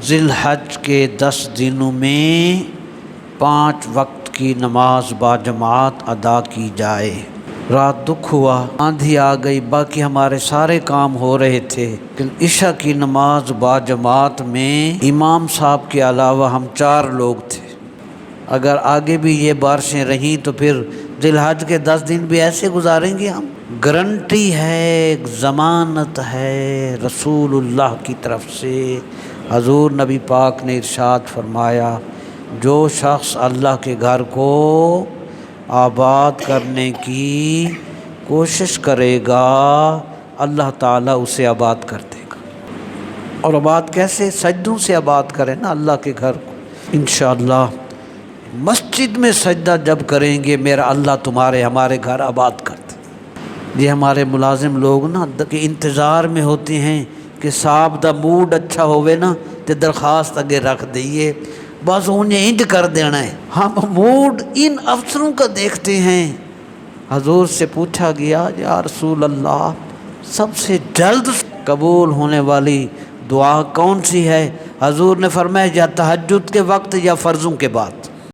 ذی الحج کے 10 دنوں میں 5 وقت کی نماز باجماعت ادا کی جائے۔ رات دکھ ہوا، آندھی آ گئی، باقی ہمارے سارے کام ہو رہے تھے، لیکن عشاء کی نماز باجماعت میں امام صاحب کے علاوہ ہم 4 لوگ تھے۔ اگر آگے بھی یہ بارشیں رہیں تو پھر ذی الحج کے 10 دن بھی ایسے گزاریں گے ہم۔ گارنٹی ہے، ضمانت ہے رسول اللہ کی طرف سے۔ حضور نبی پاک نے ارشاد فرمایا، جو شخص اللہ کے گھر کو آباد کرنے کی کوشش کرے گا اللہ تعالیٰ اسے آباد کر دے گا۔ اور آباد کیسے؟ سجدوں سے آباد کرے نا اللہ کے گھر کو۔ انشاءاللہ مسجد میں سجدہ جب کریں گے میرا اللہ تمہارے ہمارے گھر آباد کر دے۔ یہ ہمارے ملازم لوگ نا کہ انتظار میں ہوتے ہیں کہ صاحب دا موڈ اچھا ہوئے نا تے درخواست اگے رکھ دئیے، بس انہیں انج کر دینا ہے۔ ہم موڈ ان افسروں کا دیکھتے ہیں۔ حضور سے پوچھا گیا، یا رسول اللہ سب سے جلد قبول ہونے والی دعا کون سی ہے؟ حضور نے فرمایا یا تہجد کے وقت یا فرضوں کے بعد۔